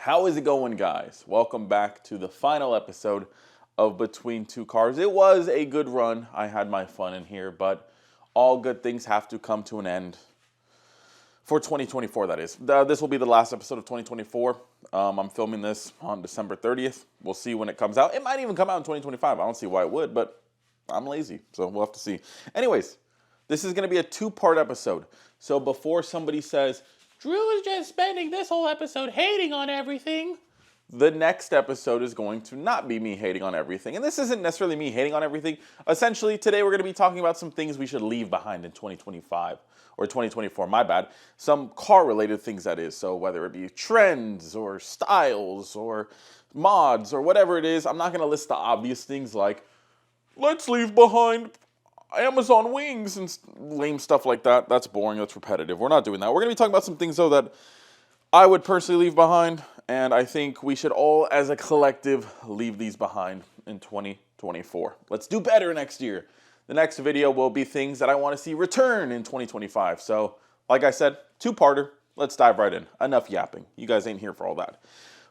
How is it going, guys? Welcome back to the final episode of Between Two Cars. It was a good run. I had my fun in here, but all good things have to come to an end. For 2024, that is. This will be the last episode of 2024. I'm filming this on December 30th. We'll see when it comes out. It might even come out in 2025. I don't see why it would, but I'm lazy, so we'll have to see. Anyways, this is going to be a two-part episode. So before somebody says, Drew is just spending this whole episode hating on everything, the next episode is going to not be me hating on everything. And this isn't necessarily me hating on everything. Essentially, today we're going to be talking about some things we should leave behind in 2025. Or 2024, my bad. Some car-related things, that is. So whether it be trends or styles or mods or whatever it is, I'm not going to list the obvious things like, let's leave behind Amazon wings and lame stuff like that. That's boring. That's repetitive. We're not doing that. We're going to be talking about some things, though, that I would personally leave behind. And I think we should all, as a collective, leave these behind in 2024. Let's do better next year. The next video will be things that I want to see return in 2025. So, like I said, two-parter. Let's dive right in. Enough yapping. You guys ain't here for all that.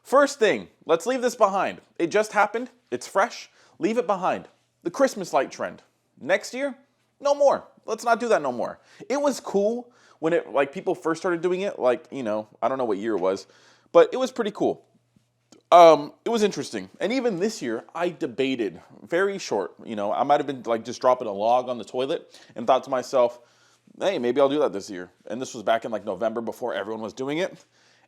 First thing, let's leave this behind. It just happened. It's fresh. Leave it behind. The Christmas light trend. Next year, no more. Let's not do that no more. It was cool when people first started doing it. I don't know what year it was, but it was pretty cool. It was interesting. And even this year, I debated very short. I might have been just dropping a log on the toilet and thought to myself, hey, maybe I'll do that this year. And this was back in November before everyone was doing it.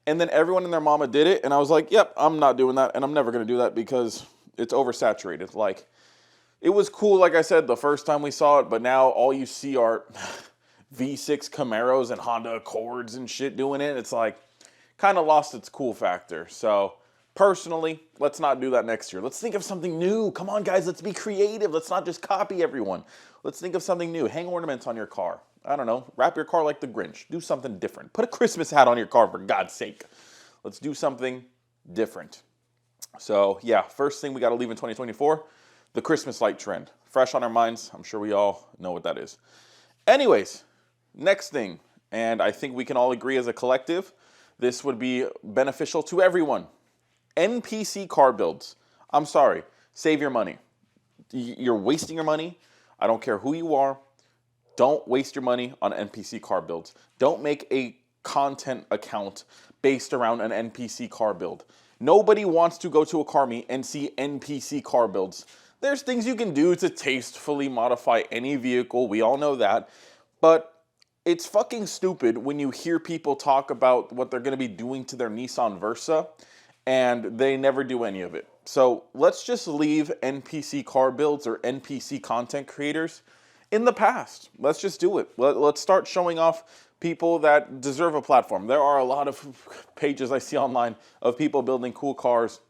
And then everyone and their mama did it. And I was like, yep, I'm not doing that. And I'm never going to do that because it's oversaturated. It was cool, like I said, the first time we saw it. But now all you see are V6 Camaros and Honda Accords and shit doing it. It's kind of lost its cool factor. So personally, let's not do that next year. Let's think of something new. Come on, guys, let's be creative. Let's not just copy everyone. Let's think of something new. Hang ornaments on your car. I don't know. Wrap your car like the Grinch. Do something different. Put a Christmas hat on your car, for God's sake. Let's do something different. So, yeah, first thing we got to leave in 2024, the Christmas light trend. Fresh on our minds. I'm sure we all know what that is. Anyways, next thing, and I think we can all agree as a collective, this would be beneficial to everyone. NPC car builds. I'm sorry. Save your money. You're wasting your money. I don't care who you are. Don't waste your money on NPC car builds. Don't make a content account based around an NPC car build. Nobody wants to go to a car meet and see NPC car builds. There's things you can do to tastefully modify any vehicle. We all know that. But it's fucking stupid when you hear people talk about what they're going to be doing to their Nissan Versa and they never do any of it. So let's just leave NPC car builds or NPC content creators in the past. Let's just do it. Let's start showing off people that deserve a platform. There are a lot of pages I see online of people building cool cars,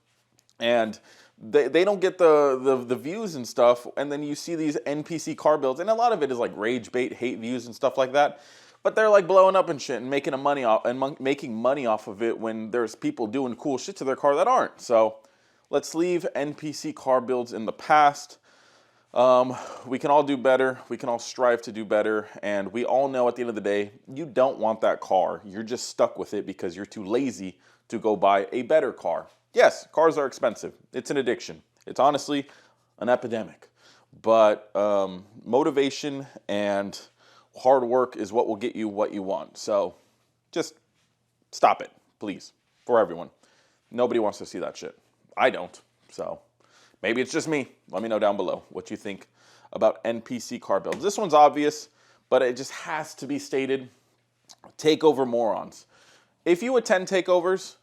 and they don't get the views and stuff. And then you see these NPC car builds, and a lot of it is rage bait, hate views and stuff like that. But they're blowing up and shit and making money off of it when there's people doing cool shit to their car that aren't. So let's leave NPC car builds in the past. We can all do better. We can all strive to do better. And we all know at the end of the day, you don't want that car. You're just stuck with it because you're too lazy to go buy a better car. Yes, cars are expensive. It's an addiction. It's honestly an epidemic. But motivation and hard work is what will get you what you want. So just stop it, please, for everyone. Nobody wants to see that shit. I don't. So maybe it's just me. Let me know down below what you think about NPC car builds. This one's obvious, but it just has to be stated. Takeover morons. If you attend takeovers,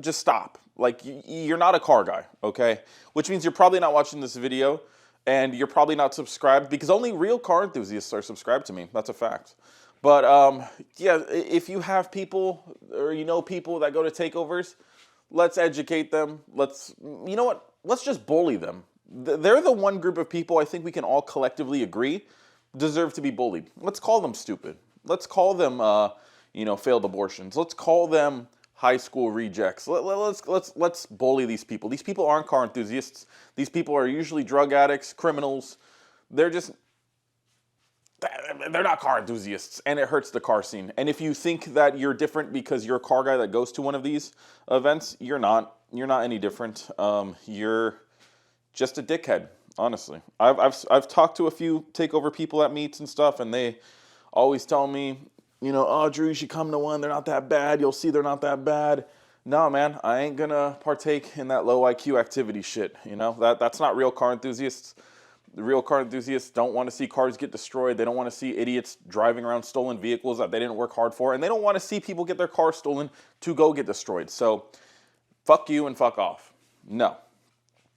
just stop. You're not a car guy, okay? Which means you're probably not watching this video, and you're probably not subscribed, because only real car enthusiasts are subscribed to me. That's a fact. But yeah, if you have people or people that go to takeovers, let's educate them. You know what? Let's just bully them. They're the one group of people I think we can all collectively agree deserve to be bullied. Let's call them stupid. Let's call them failed abortions. Let's call them high school rejects. Let's bully these people. These people aren't car enthusiasts. These people are usually drug addicts, criminals. They're just they're not car enthusiasts, and it hurts the car scene. And if you think that you're different because you're a car guy that goes to one of these events, you're not. You're not any different. You're just a dickhead, honestly. I've talked to a few Takeover people at meets and stuff, and they always tell me, oh, Drew, you should come to one. They're not that bad. You'll see they're not that bad. No, man, I ain't gonna partake in that low IQ activity shit. That's not real car enthusiasts. The real car enthusiasts don't want to see cars get destroyed. They don't want to see idiots driving around stolen vehicles that they didn't work hard for. And they don't want to see people get their cars stolen to go get destroyed. So fuck you and fuck off. No.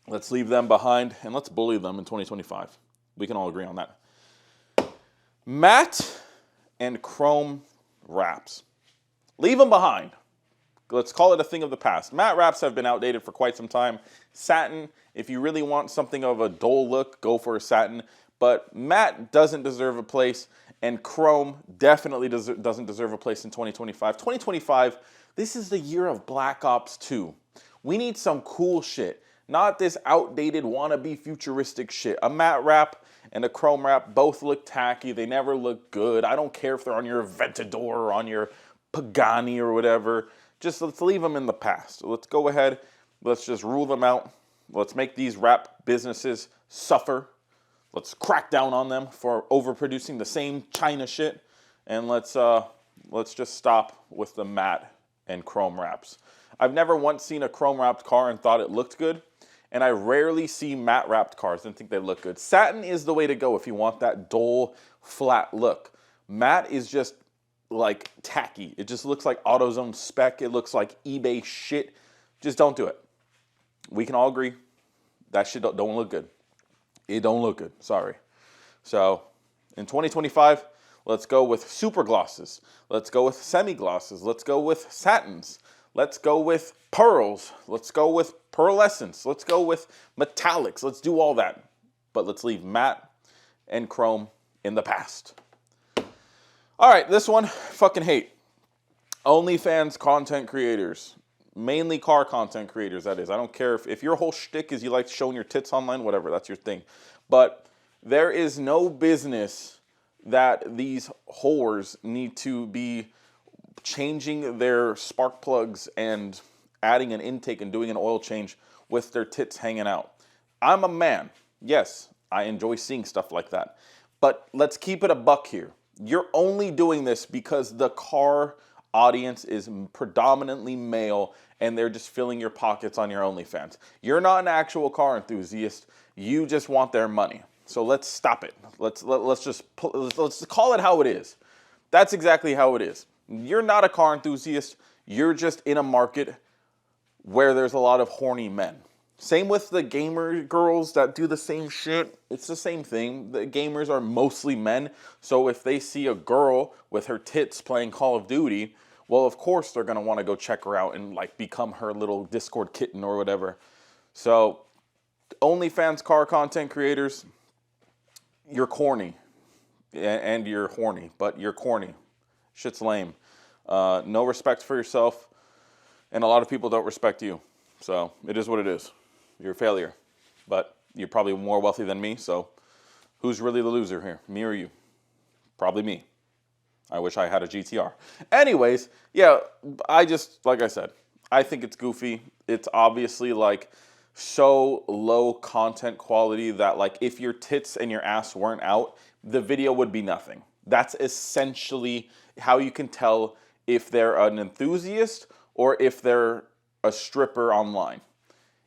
Let's leave them behind and let's bully them in 2025. We can all agree on that. Matte and chrome wraps. Leave them behind. Let's call it a thing of the past. Matte wraps have been outdated for quite some time. Satin, if you really want something of a dull look, go for a satin. But matte doesn't deserve a place, and chrome definitely doesn't deserve a place in 2025. 2025, this is the year of Black Ops 2. We need some cool shit, not this outdated wannabe futuristic shit. A matte wrap and a chrome wrap both look tacky. They never look good. I don't care if they're on your Aventador or on your Pagani or whatever. Just let's leave them in the past. Let's go ahead. Let's just rule them out. Let's make these wrap businesses suffer. Let's crack down on them for overproducing the same China shit. And let's just stop with the matte and chrome wraps. I've never once seen a chrome wrapped car and thought it looked good. And I rarely see matte wrapped cars and think they look good. Satin is the way to go if you want that dull, flat look. Matte is just like tacky. It just looks like AutoZone spec. It looks like eBay shit. Just don't do it. We can all agree that shit don't look good. It don't look good. Sorry. So in 2025, let's go with super glosses. Let's go with semi glosses. Let's go with satins. Let's go with pearls. Let's go with pearlescence. Let's go with metallics. Let's do all that. But let's leave matte and chrome in the past. All right, this one, fucking hate. OnlyFans content creators. Mainly car content creators, that is. I don't care if your whole shtick is you like showing your tits online, whatever, that's your thing. But there is no business that these whores need to be changing their spark plugs and adding an intake and doing an oil change with their tits hanging out. I'm a man. Yes, I enjoy seeing stuff like that. But let's keep it a buck here. You're only doing this because the car audience is predominantly male and they're just filling your pockets on your OnlyFans. You're not an actual car enthusiast. You just want their money. So let's stop it. Let's call it how it is. That's exactly how it is. You're not a car enthusiast. You're just in a market where there's a lot of horny men. Same with the gamer girls that do the same shit. It's the same thing. The gamers are mostly men. So if they see a girl with her tits playing Call of Duty, well, of course they're going to want to go check her out and like become her little Discord kitten or whatever. So OnlyFans car content creators, you're corny. And you're horny, but you're corny. Shit's lame. No respect for yourself. And a lot of people don't respect you. So it is what it is. You're a failure. But you're probably more wealthy than me, so who's really the loser here? Me or you? Probably me. I wish I had a GTR. Anyways, yeah, like I said, I think it's goofy. It's obviously like so low content quality that like if your tits and your ass weren't out, the video would be nothing. That's essentially how you can tell if they're an enthusiast or if they're a stripper online.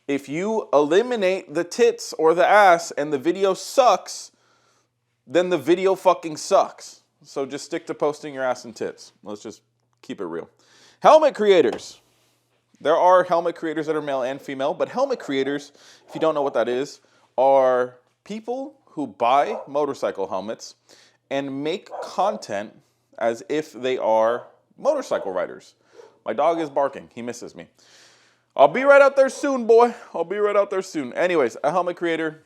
If you eliminate the tits or the ass and the video sucks, then the video fucking sucks. So just stick to posting your ass and tits. Let's just keep it real. Helmet creators. There are helmet creators that are male and female, but helmet creators, if you don't know what that is, are people who buy motorcycle helmets and make content as if they are motorcycle riders. My dog is barking. He misses me. I'll be right out there soon, boy. I'll be right out there soon. Anyways, a helmet creator,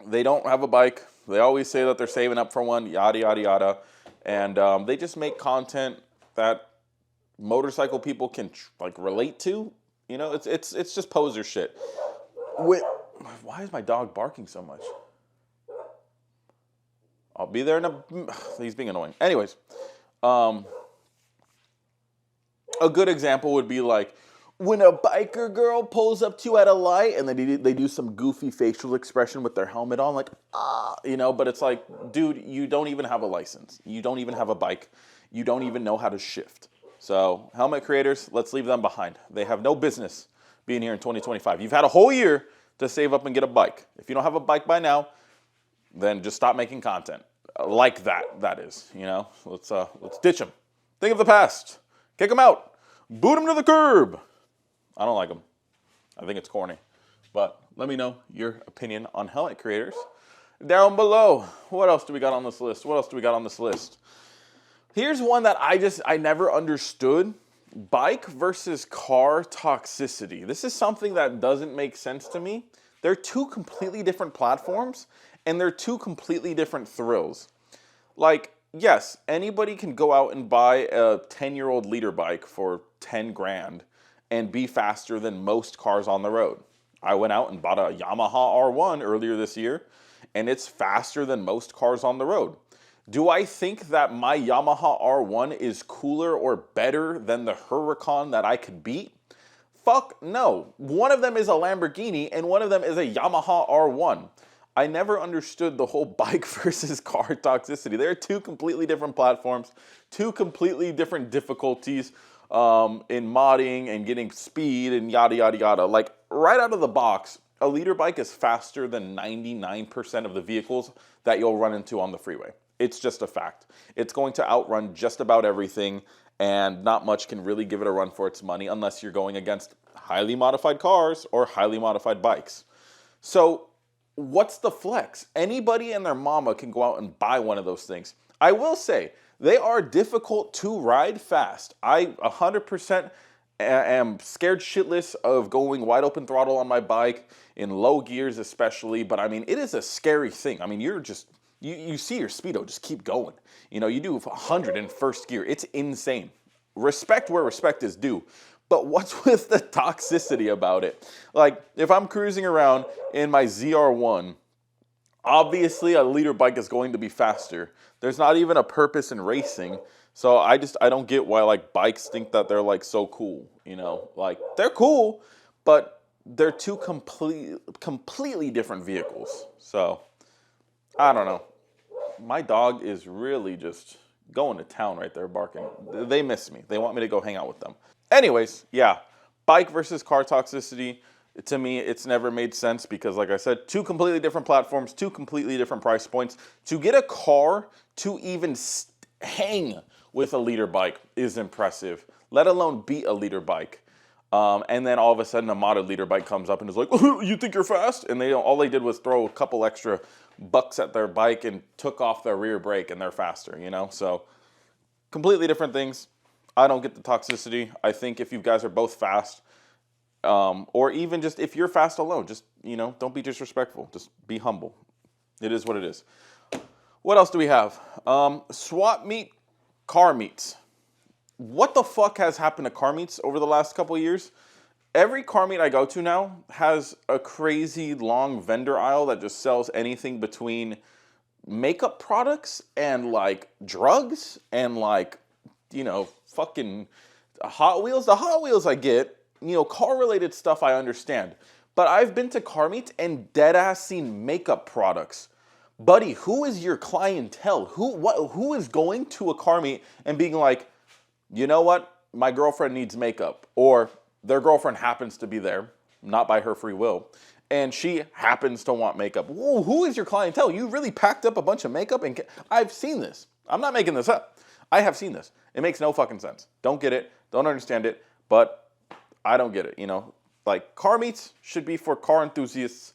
they don't have a bike. They always say that they're saving up for one, yada, yada, yada. And they just make content that motorcycle people can like relate to. You know, it's just poser shit. Why is my dog barking so much? I'll be there in a... He's being annoying. Anyways, a good example would be like when a biker girl pulls up to you at a light and they do some goofy facial expression with their helmet on, like, but it's like, dude, you don't even have a license. You don't even have a bike. You don't even know how to shift. So helmet creators, let's leave them behind. They have no business being here in 2025. You've had a whole year to save up and get a bike. If you don't have a bike by now, then just stop making content. Like that is, Let's ditch them. Think of the past. Kick them out. Boot them to the curb. I don't like them. I think it's corny. But let me know your opinion on helmet creators down below. What else do we got on this list? Here's one that I never understood. Bike versus car toxicity. This is something that doesn't make sense to me. They're two completely different platforms, and they're two completely different thrills. Like, yes, anybody can go out and buy a 10-year-old liter bike for 10 grand and be faster than most cars on the road. I went out and bought a Yamaha R1 earlier this year, and it's faster than most cars on the road. Do I think that my Yamaha R1 is cooler or better than the Huracan that I could beat? Fuck no. One of them is a Lamborghini and one of them is a Yamaha R1. I never understood the whole bike versus car toxicity. They're two completely different platforms, two completely different difficulties in modding and getting speed and yada, yada, yada. Like, right out of the box, a liter bike is faster than 99% of the vehicles that you'll run into on the freeway. It's just a fact. It's going to outrun just about everything, and not much can really give it a run for its money unless you're going against highly modified cars or highly modified bikes. So what's the flex? Anybody and their mama can go out and buy one of those things. I will say, they are difficult to ride fast. I 100% am scared shitless of going wide open throttle on my bike, in low gears especially, but I mean, it is a scary thing. I mean, you see your speedo just keep going. You do 100 in first gear. It's insane. Respect where respect is due. But what's with the toxicity about it? Like, if I'm cruising around in my ZR1, obviously a liter bike is going to be faster. There's not even a purpose in racing. So I don't get why like bikes think that they're like so cool, Like, they're cool, but they're two completely different vehicles. So I don't know. My dog is really just going to town right there barking. They miss me. They want me to go hang out with them. Anyways, yeah, bike versus car toxicity. To me, it's never made sense because, like I said, two completely different platforms, two completely different price points. To get a car to even hang with a liter bike is impressive, let alone beat a liter bike. And then all of a sudden a modded liter bike comes up and is like, you think you're fast? And all they did was throw a couple extra bucks at their bike and took off their rear brake and they're faster, So completely different things. I don't get the toxicity. I think if you guys are both fast, or even just if you're fast alone, just, don't be disrespectful. Just be humble. It is what it is. What else do we have? Swap meet, car meets. What the fuck has happened to car meets over the last couple of years? Every car meet I go to now has a crazy long vendor aisle that just sells anything between makeup products and like drugs and like, fucking Hot Wheels. The Hot Wheels I get, car related stuff I understand. But I've been to car meets and dead ass seen makeup products. Buddy, who is your clientele? Who is going to a car meet and being like, you know what? My girlfriend needs makeup. Or their girlfriend happens to be there, not by her free will, and she happens to want makeup. Whoa, who is your clientele? You really packed up a bunch of makeup? And I've seen this. I'm not making this up. I have seen this. It makes no fucking sense. Don't get it. Don't understand it. But I don't get it, Like, car meets should be for car enthusiasts.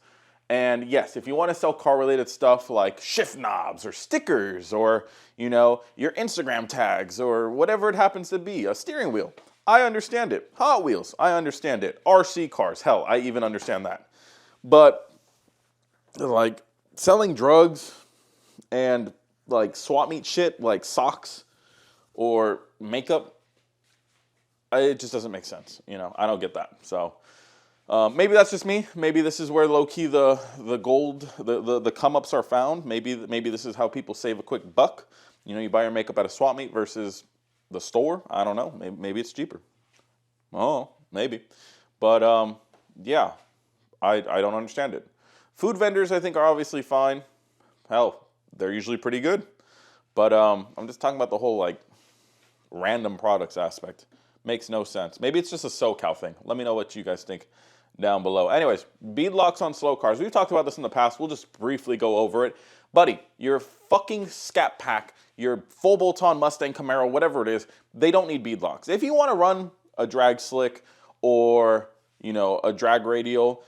And yes, if you want to sell car-related stuff like shift knobs or stickers or, your Instagram tags or whatever it happens to be, a steering wheel, I understand it. Hot Wheels, I understand it. RC cars, hell, I even understand that. But, like, selling drugs and, like, swap meet shit like socks or makeup, it just doesn't make sense. I don't get that. So Maybe that's just me. Maybe this is where low-key the gold, the come-ups are found. Maybe this is how people save a quick buck. You know, you buy your makeup at a swap meet versus the store. I don't know. Maybe it's cheaper. Oh, maybe. But yeah, I don't understand it. Food vendors, I think, are obviously fine. Hell, they're usually pretty good. But I'm just talking about the whole, like, random products aspect. Makes no sense. Maybe it's just a SoCal thing. Let me know what you guys think down below. Anyways, beadlocks on slow cars. We've talked about this in the past. We'll just briefly go over it. Buddy, your fucking Scat Pack, your full bolt-on Mustang Camaro, whatever it is, they don't need beadlocks. If you want to run a drag slick or, you know, a drag radial,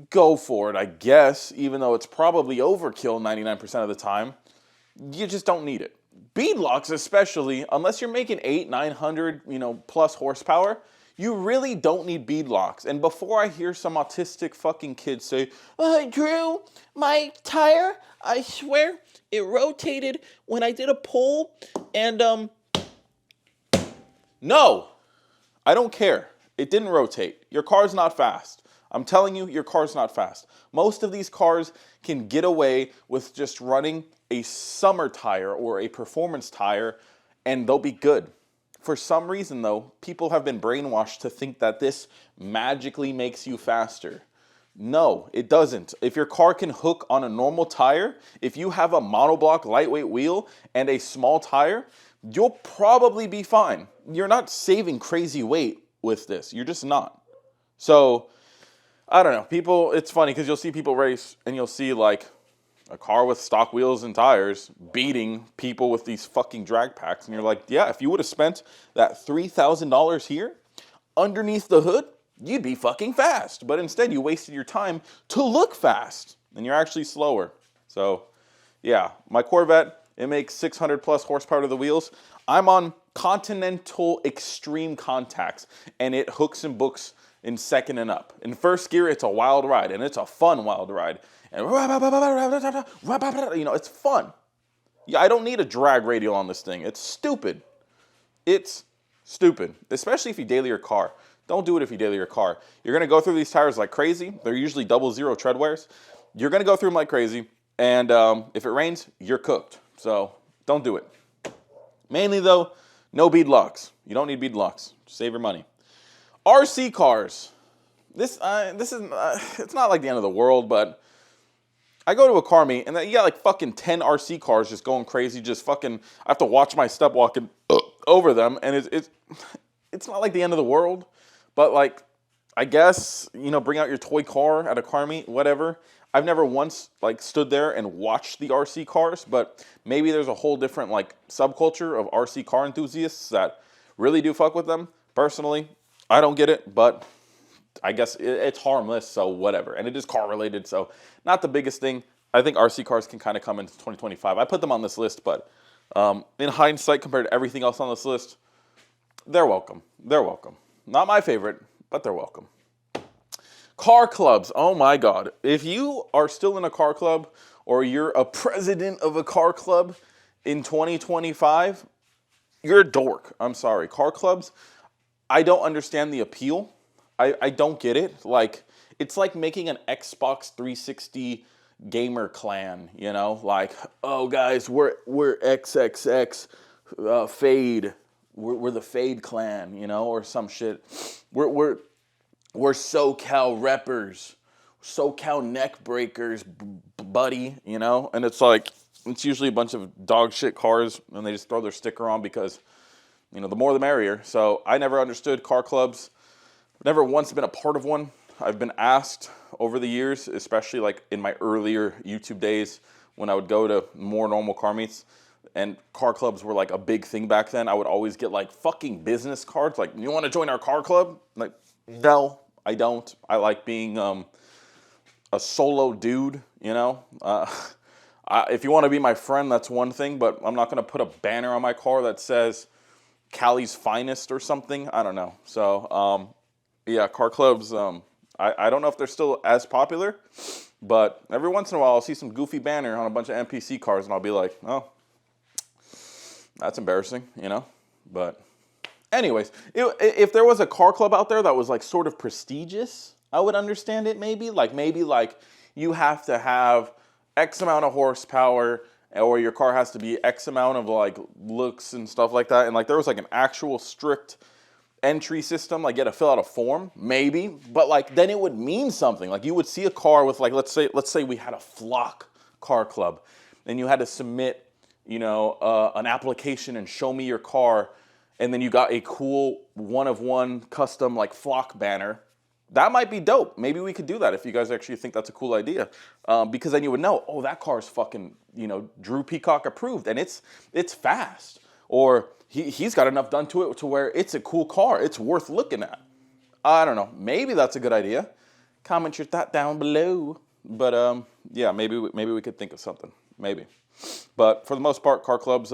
go for it, I guess, even though it's probably overkill 99% of the time. You just don't need it. Beadlocks especially, unless you're making 800-900, you know, plus horsepower, you really don't need beadlocks. And before I hear some autistic fucking kids say, Drew, my tire, I swear, it rotated when I did a pull, and no, I don't care. It didn't rotate. Your car's not fast. I'm telling you, your car's not fast. Most of these cars can get away with just running a summer tire or a performance tire, and they'll be good. For some reason, though, people have been brainwashed to think that this magically makes you faster. No, it doesn't. If your car can hook on a normal tire, if you have a monoblock lightweight wheel and a small tire, you'll probably be fine. You're not saving crazy weight with this. You're just not. So, I don't know. People, it's funny because you'll see people race and you'll see like a car with stock wheels and tires beating people with these fucking drag packs. And you're like, yeah, if you would have spent that $3,000 here underneath the hood, you'd be fucking fast. But instead, you wasted your time to look fast and you're actually slower. So, yeah, my Corvette, it makes 600 plus horsepower to the wheels. I'm on Continental Extreme Contacts and it hooks and books in second and up. In first gear, it's a wild ride, and it's a fun wild ride. And you know, it's fun. Yeah, I don't need a drag radial on this thing. It's stupid. It's stupid, especially if you daily your car. Don't do it if you daily your car. You're gonna go through these tires like crazy. They're usually 00 tread wears. You're gonna go through them like crazy, and if it rains, you're cooked. So don't do it. Mainly though, no beadlocks. You don't need beadlocks. Save your money. RC cars. This is it's not like the end of the world, but I go to a car meet and you got like fucking 10 RC cars just going crazy, just fucking. I have to watch my step walking over them, and it's not like the end of the world, but like I guess, you know, bring out your toy car at a car meet, whatever. I've never once like stood there and watched the RC cars, but maybe there's a whole different like subculture of RC car enthusiasts that really do fuck with them. Personally, I don't get it, but I guess it's harmless, so whatever. And it is car related, so not the biggest thing. I think RC cars can kind of come into 2025. I put them on this list, but in hindsight, compared to everything else on this list, they're welcome. They're welcome. Not my favorite, but they're welcome. Car clubs. Oh my God. If you are still in a car club or you're a president of a car club in 2025, you're a dork. I'm sorry. Car clubs, I don't understand the appeal. I don't get it. Like, it's like making an Xbox 360 gamer clan, you know? Like, oh guys, we're XXX Fade. We're the Fade clan, you know, or some shit. We're SoCal reppers, SoCal neck breakers, buddy, you know? And it's like, it's usually a bunch of dog shit cars and they just throw their sticker on because, you know, the more the merrier. So I never understood car clubs. Never once been a part of one. I've been asked over the years, especially like in my earlier YouTube days when I would go to more normal car meets and car clubs were like a big thing back then. I would always get like fucking business cards. Like, you want to join our car club? Like, no, I don't. I like being a solo dude, you know? If you want to be my friend, that's one thing, but I'm not going to put a banner on my car that says Cali's Finest or something. I don't know. So, yeah, car clubs, I don't know if they're still as popular, but every once in a while I'll see some goofy banner on a bunch of NPC cars and I'll be like, oh, that's embarrassing, you know? But anyways, if there was a car club out there that was like sort of prestigious, I would understand it maybe. Maybe you have to have X amount of horsepower, or your car has to be X amount of like looks and stuff like that. And like there was like an actual strict entry system, like you had to fill out a form, maybe. But like then it would mean something. Like you would see a car with like, let's say we had a flock car club, and you had to submit, an application and show me your car, and then you got a cool one of one custom like flock banner. That might be dope. Maybe we could do that if you guys actually think that's a cool idea, because then you would know, oh, that car is fucking, Drew Peacock approved, and it's fast, or he's got enough done to it to where it's a cool car. It's worth looking at. I don't know. Maybe that's a good idea. Comment your thought down below. But yeah, maybe we could think of something. Maybe. But for the most part, car clubs,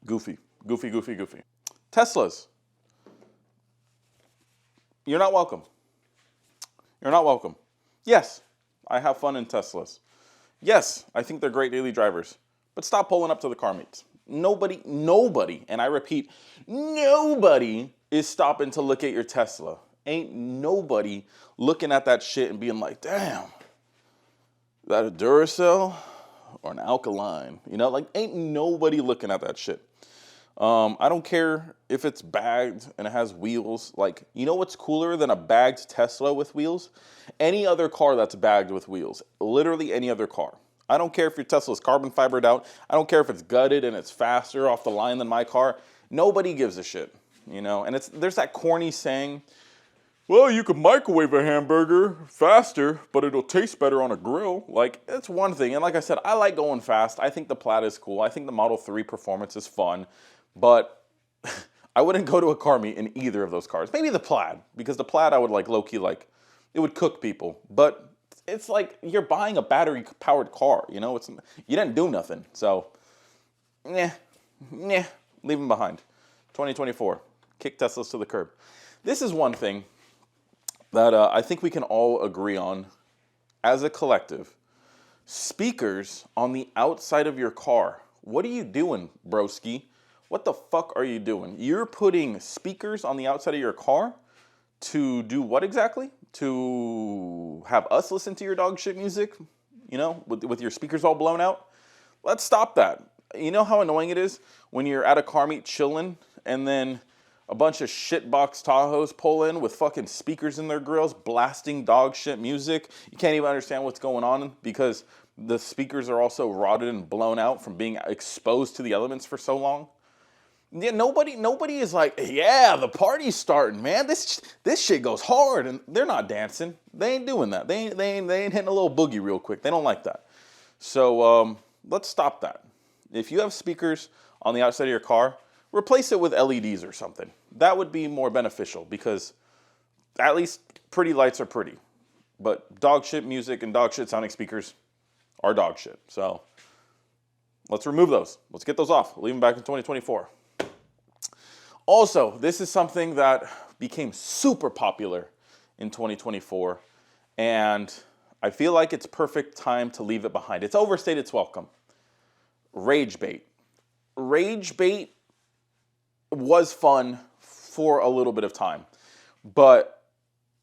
goofy. Teslas. You're not welcome. You're not welcome. Yes, I have fun in Teslas. Yes, I think they're great daily drivers. But stop pulling up to the car meets. Nobody, and I repeat, nobody is stopping to look at your Tesla. Ain't nobody looking at that shit and being like, damn, is that a Duracell or an alkaline? Ain't nobody looking at that shit. I don't care if it's bagged and it has wheels. What's cooler than a bagged Tesla with wheels? Any other car that's bagged with wheels. Literally any other car. I don't care if your Tesla's carbon fibered out. I don't care if it's gutted and it's faster off the line than my car. Nobody gives a shit, And there's that corny saying, well, you could microwave a hamburger faster, but it'll taste better on a grill. It's one thing. And like I said, I like going fast. I think the Plaid is cool. I think the Model 3 Performance is fun. But I wouldn't go to a car meet in either of those cars. Maybe the Plaid, because the Plaid I would low-key it would cook people. But it's like you're buying a battery-powered car, you didn't do nothing. So, leave them behind. 2024, kick Teslas to the curb. This is one thing that I think we can all agree on as a collective. Speakers on the outside of your car. What are you doing, broski? What the fuck are you doing? You're putting speakers on the outside of your car to do what exactly? To have us listen to your dog shit music, with your speakers all blown out? Let's stop that. You know how annoying it is when you're at a car meet chilling and then a bunch of shitbox Tahoes pull in with fucking speakers in their grills blasting dog shit music. You can't even understand what's going on because the speakers are also rotted and blown out from being exposed to the elements for so long. Yeah, nobody is like, yeah, the party's starting, man. This shit goes hard, and they're not dancing. They ain't doing that. They ain't hitting a little boogie real quick. They don't like that. So let's stop that. If you have speakers on the outside of your car, replace it with LEDs or something. That would be more beneficial because at least pretty lights are pretty, but dog shit music and dog shit sounding speakers are dog shit. So let's remove those. Let's get those off. Leave them back in 2024. Also, this is something that became super popular in 2024, and I feel like it's perfect time to leave it behind. It's overstayed its welcome. Rage bait. Rage bait was fun for a little bit of time, but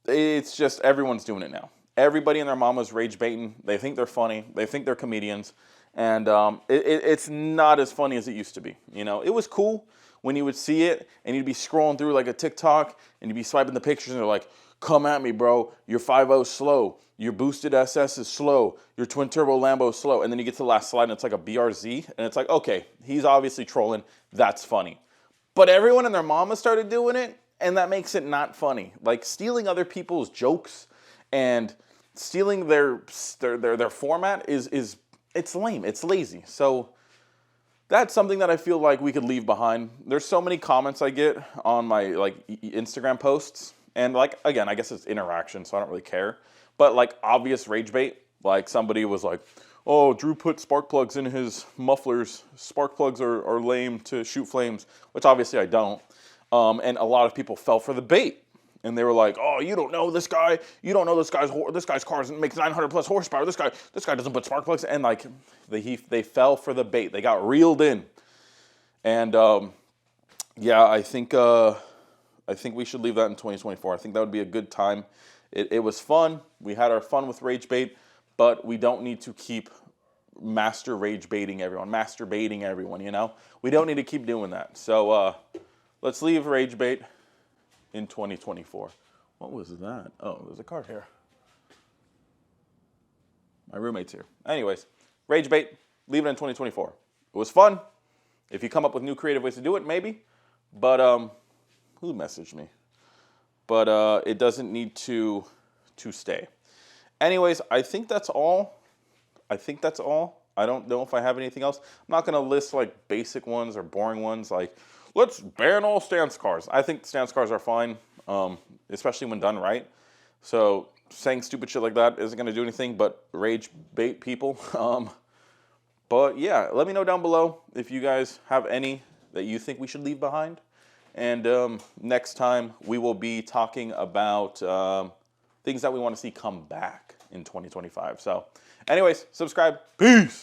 it's just everyone's doing it now. Everybody and their mama's rage baiting. They think they're funny. They think they're comedians, and it's not as funny as it used to be. It was cool when you would see it and you'd be scrolling through like a TikTok and you'd be swiping the pictures and they're like, come at me, bro. Your 5.0 slow. Your boosted SS is slow. Your twin turbo Lambo is slow. And then you get to the last slide and it's like a BRZ. And it's like, okay, he's obviously trolling. That's funny. But everyone and their mama started doing it, and that makes it not funny. Stealing other people's jokes and stealing their format is it's lame. It's lazy. So that's something that I feel like we could leave behind. There's so many comments I get on my Instagram posts, and again, I guess it's interaction, so I don't really care. But obvious rage bait, somebody was like, "Oh, Drew put spark plugs in his mufflers. Spark plugs are lame to shoot flames," which obviously I don't. And a lot of people fell for the bait, and they were like, "Oh, you don't know this guy. You don't know this guy's car makes 900 plus horsepower. This guy doesn't put spark plugs." And they fell for the bait. They got reeled in. And yeah, I think we should leave that in 2024. I think that would be a good time. It was fun. We had our fun with rage bait, but we don't need to keep master rage baiting everyone, masturbating everyone, you know? We don't need to keep doing that. So let's leave rage bait in 2024. What was that? Oh, there's a card here. My roommate's here. Anyways, rage bait, leave it in 2024. It was fun. If you come up with new creative ways to do it, maybe. But who messaged me? But it doesn't need to stay. Anyways, I think that's all. I don't know if I have anything else. I'm not going to list like basic ones or boring ones like, let's ban all stance cars. I think stance cars are fine, especially when done right. So saying stupid shit like that isn't going to do anything but rage bait people. But yeah, let me know down below if you guys have any that you think we should leave behind. And next time we will be talking about things that we want to see come back in 2025. So anyways, subscribe. Peace.